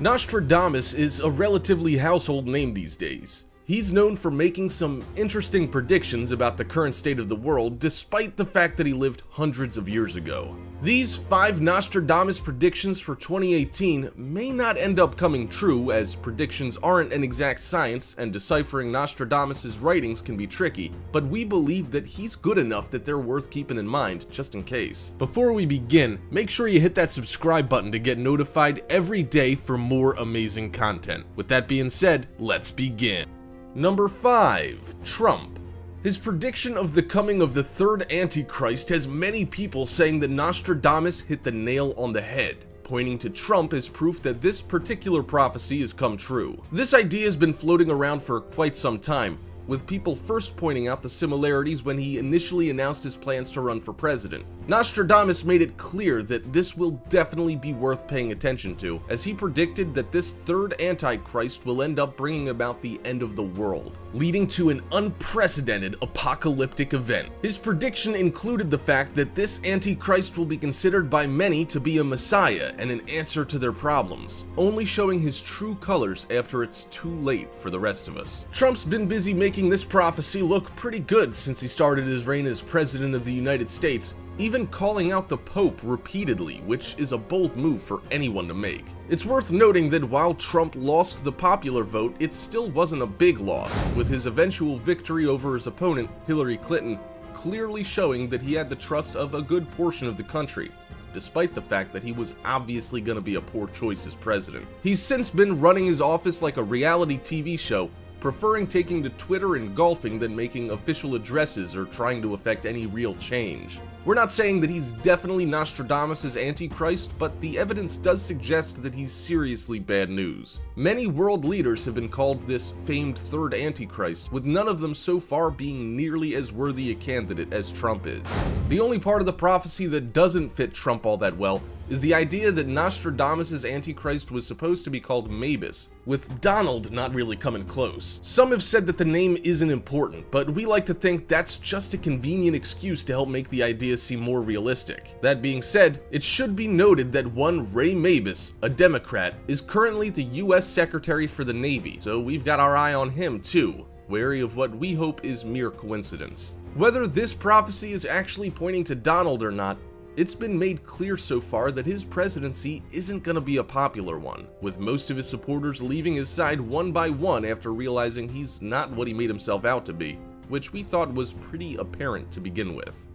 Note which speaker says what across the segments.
Speaker 1: Nostradamus is a relatively household name these days. He's known for making some interesting predictions about the current state of the world, despite the fact that he lived hundreds of years ago. These 5 Nostradamus predictions for 2018 may not end up coming true, as predictions aren't an exact science and deciphering Nostradamus' writings can be tricky, but we believe that he's good enough that they're worth keeping in mind, just in case. Before we begin, make sure you hit that subscribe button to get notified every day for more amazing content. With that being said, let's begin. Number 5. Trump. His prediction of the coming of the third Antichrist has many people saying that Nostradamus hit the nail on the head, pointing to Trump as proof that this particular prophecy has come true. This idea has been floating around for quite some time, with people first pointing out the similarities when he initially announced his plans to run for president. Nostradamus made it clear that this will definitely be worth paying attention to, as he predicted that this third Antichrist will end up bringing about the end of the world, leading to an unprecedented apocalyptic event. His prediction included the fact that this Antichrist will be considered by many to be a messiah and an answer to their problems, only showing his true colors after it's too late for the rest of us. Trump's been busy making this prophecy look pretty good since he started his reign as President of the United States, even calling out the Pope repeatedly, which is a bold move for anyone to make. It's worth noting that while Trump lost the popular vote, it still wasn't a big loss, with his eventual victory over his opponent, Hillary Clinton, clearly showing that he had the trust of a good portion of the country, despite the fact that he was obviously going to be a poor choice as president. He's since been running his office like a reality TV show, preferring taking to Twitter and golfing than making official addresses or trying to affect any real change. We're not saying that he's definitely Nostradamus' Antichrist, but the evidence does suggest that he's seriously bad news. Many world leaders have been called this famed third Antichrist, with none of them so far being nearly as worthy a candidate as Trump is. The only part of the prophecy that doesn't fit Trump all that well is the idea that Nostradamus' Antichrist was supposed to be called Mabus, with Donald not really coming close. Some have said that the name isn't important, but we like to think that's just a convenient excuse to help make the idea seem more realistic. That being said, it should be noted that one Ray Mabus, a Democrat, is currently the US Secretary for the Navy, so we've got our eye on him too, wary of what we hope is mere coincidence. Whether this prophecy is actually pointing to Donald or not, it's been made clear so far that his presidency isn't going to be a popular one, with most of his supporters leaving his side one by one after realizing he's not what he made himself out to be, which we thought was pretty apparent to begin with.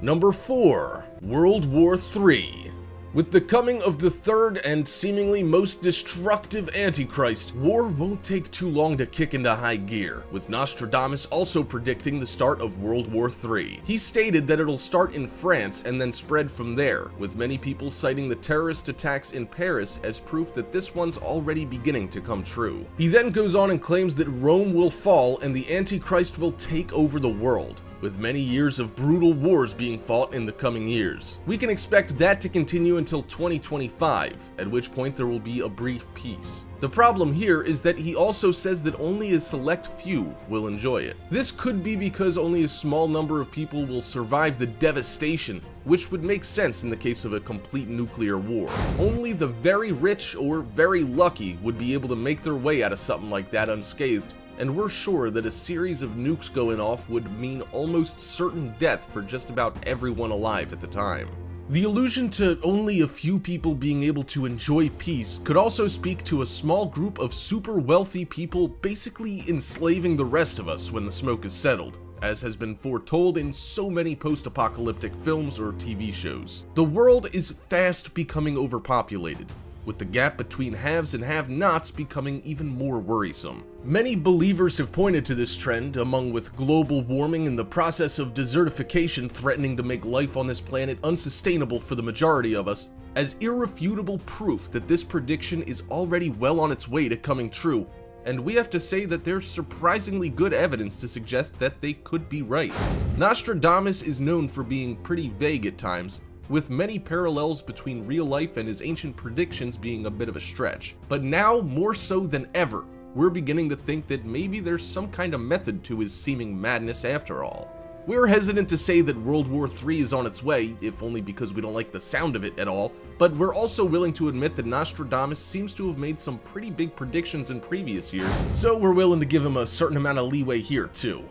Speaker 1: Number 4. World War III. With the coming of the third and seemingly most destructive Antichrist, war won't take too long to kick into high gear, with Nostradamus also predicting the start of World War III. He stated that it'll start in France and then spread from there, with many people citing the terrorist attacks in Paris as proof that this one's already beginning to come true. He then goes on and claims that Rome will fall and the Antichrist will take over the world, with many years of brutal wars being fought in the coming years. We can expect that to continue until 2025, at which point there will be a brief peace. The problem here is that he also says that only a select few will enjoy it. This could be because only a small number of people will survive the devastation, which would make sense in the case of a complete nuclear war. Only the very rich or very lucky would be able to make their way out of something like that unscathed, and we're sure that a series of nukes going off would mean almost certain death for just about everyone alive at the time. The allusion to only a few people being able to enjoy peace could also speak to a small group of super wealthy people basically enslaving the rest of us when the smoke is settled, as has been foretold in so many post-apocalyptic films or TV shows. The world is fast becoming overpopulated, with the gap between haves and have-nots becoming even more worrisome. Many believers have pointed to this trend, among with global warming and the process of desertification threatening to make life on this planet unsustainable for the majority of us, as irrefutable proof that this prediction is already well on its way to coming true, and we have to say that there's surprisingly good evidence to suggest that they could be right. Nostradamus is known for being pretty vague at times, with many parallels between real life and his ancient predictions being a bit of a stretch. But now, more so than ever, we're beginning to think that maybe there's some kind of method to his seeming madness after all. We're hesitant to say that World War III is on its way, if only because we don't like the sound of it at all, but we're also willing to admit that Nostradamus seems to have made some pretty big predictions in previous years, so we're willing to give him a certain amount of leeway here too.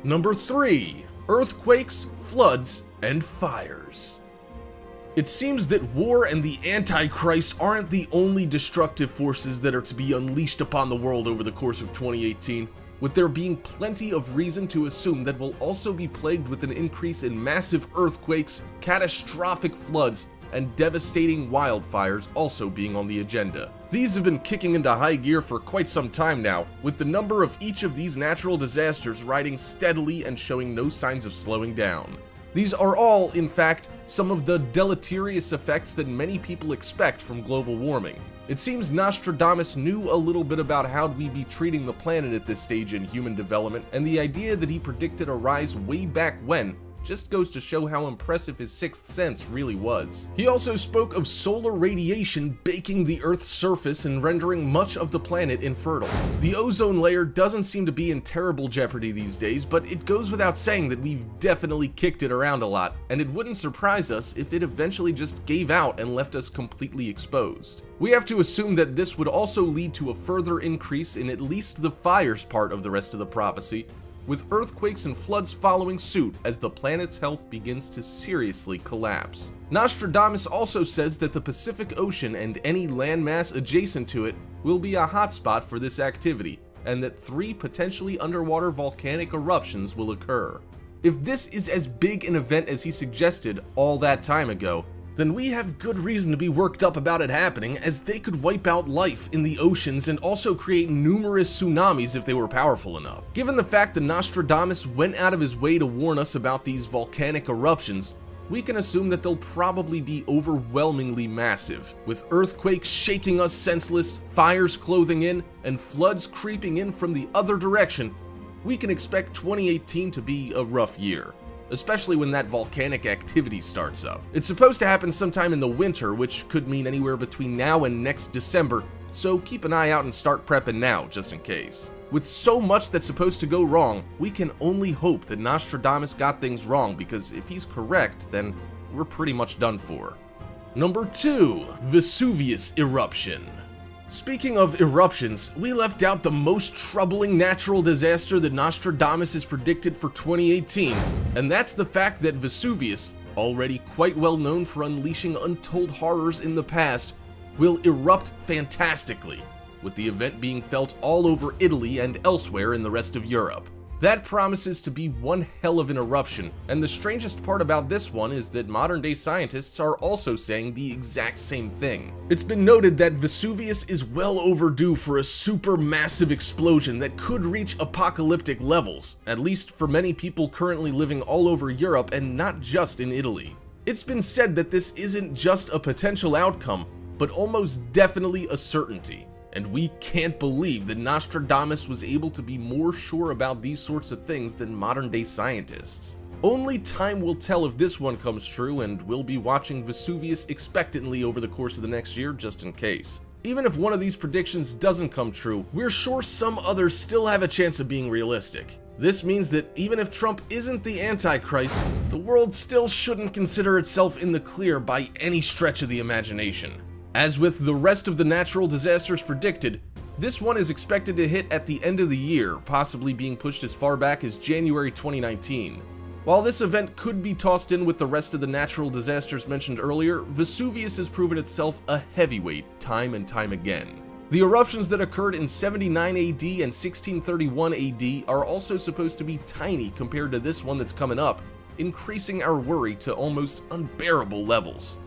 Speaker 1: Number 3. Earthquakes, floods, and fires. It seems that war and the Antichrist aren't the only destructive forces that are to be unleashed upon the world over the course of 2018, with there being plenty of reason to assume that we'll also be plagued with an increase in massive earthquakes, catastrophic floods, and devastating wildfires also being on the agenda. These have been kicking into high gear for quite some time now, with the number of each of these natural disasters rising steadily and showing no signs of slowing down. These are all, in fact, some of the deleterious effects that many people expect from global warming. It seems Nostradamus knew a little bit about how we'd be treating the planet at this stage in human development, and the idea that he predicted a rise way back when just goes to show how impressive his sixth sense really was. He also spoke of solar radiation baking the Earth's surface and rendering much of the planet infertile. The ozone layer doesn't seem to be in terrible jeopardy these days, but it goes without saying that we've definitely kicked it around a lot, and it wouldn't surprise us if it eventually just gave out and left us completely exposed. We have to assume that this would also lead to a further increase in at least the fires part of the rest of the prophecy, with earthquakes and floods following suit as the planet's health begins to seriously collapse. Nostradamus also says that the Pacific Ocean and any landmass adjacent to it will be a hotspot for this activity, and that 3 potentially underwater volcanic eruptions will occur. If this is as big an event as he suggested all that time ago, then we have good reason to be worked up about it happening, as they could wipe out life in the oceans and also create numerous tsunamis if they were powerful enough. Given the fact that Nostradamus went out of his way to warn us about these volcanic eruptions, we can assume that they'll probably be overwhelmingly massive, with earthquakes shaking us senseless, fires closing in, and floods creeping in from the other direction. We can expect 2018 to be a rough year, especially when that volcanic activity starts up. It's supposed to happen sometime in the winter, which could mean anywhere between now and next December, so keep an eye out and start prepping now, just in case. With so much that's supposed to go wrong, we can only hope that Nostradamus got things wrong, because if he's correct, then we're pretty much done for. Number 2. Vesuvius eruption. Speaking of eruptions, we left out the most troubling natural disaster that Nostradamus has predicted for 2018, and that's the fact that Vesuvius, already quite well known for unleashing untold horrors in the past, will erupt fantastically, with the event being felt all over Italy and elsewhere in the rest of Europe. That promises to be one hell of an eruption, and the strangest part about this one is that modern-day scientists are also saying the exact same thing. It's been noted that Vesuvius is well overdue for a supermassive explosion that could reach apocalyptic levels, at least for many people currently living all over Europe and not just in Italy. It's been said that this isn't just a potential outcome, but almost definitely a certainty. And we can't believe that Nostradamus was able to be more sure about these sorts of things than modern-day scientists. Only time will tell if this one comes true, and we'll be watching Vesuvius expectantly over the course of the next year just in case. Even if one of these predictions doesn't come true, we're sure some others still have a chance of being realistic. This means that even if Trump isn't the Antichrist, the world still shouldn't consider itself in the clear by any stretch of the imagination. As with the rest of the natural disasters predicted, this one is expected to hit at the end of the year, possibly being pushed as far back as January 2019. While this event could be tossed in with the rest of the natural disasters mentioned earlier, Vesuvius has proven itself a heavyweight time and time again. The eruptions that occurred in 79 AD and 1631 AD are also supposed to be tiny compared to this one that's coming up, increasing our worry to almost unbearable levels.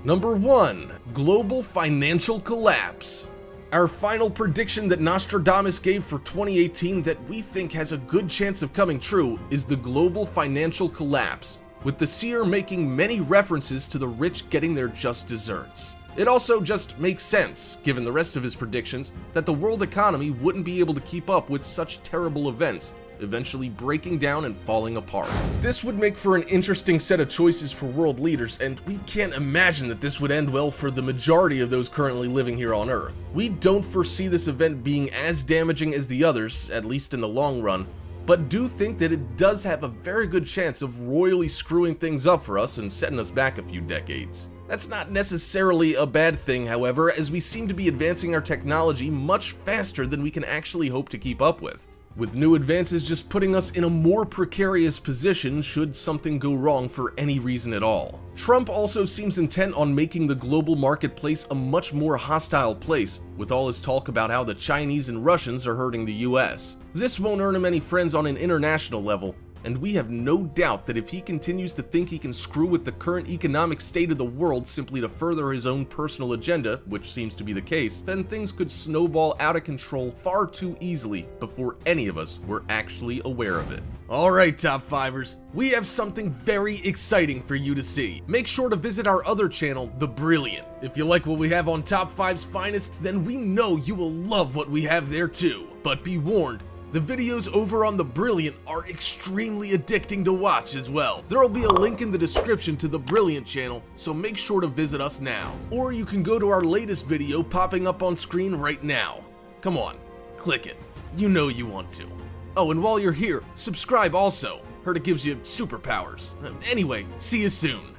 Speaker 1: Number 1. Global financial collapse. Our final prediction that Nostradamus gave for 2018 that we think has a good chance of coming true is the global financial collapse, with the seer making many references to the rich getting their just desserts. It also just makes sense, given the rest of his predictions, that the world economy wouldn't be able to keep up with such terrible events, eventually breaking down and falling apart. This would make for an interesting set of choices for world leaders, and we can't imagine that this would end well for the majority of those currently living here on Earth. We don't foresee this event being as damaging as the others, at least in the long run, but do think that it does have a very good chance of royally screwing things up for us and setting us back a few decades. That's not necessarily a bad thing, however, as we seem to be advancing our technology much faster than we can actually hope to keep up with new advances just putting us in a more precarious position should something go wrong for any reason at all. Trump also seems intent on making the global marketplace a much more hostile place, with all his talk about how the Chinese and Russians are hurting the US. This won't earn him any friends on an international level, and we have no doubt that if he continues to think he can screw with the current economic state of the world simply to further his own personal agenda, which seems to be the case, then things could snowball out of control far too easily before any of us were actually aware of it. Alright, Top 5ers, we have something very exciting for you to see. Make sure to visit our other channel, The Brilliant. If you like what we have on Top 5's Finest, then we know you will love what we have there too. But be warned, the videos over on The Brilliant are extremely addicting to watch as well. There'll be a link in the description to The Brilliant channel, so make sure to visit us now. Or you can go to our latest video popping up on screen right now. Come on, click it. You know you want to. Oh, and while you're here, subscribe also. Heard it gives you superpowers. Anyway, see you soon.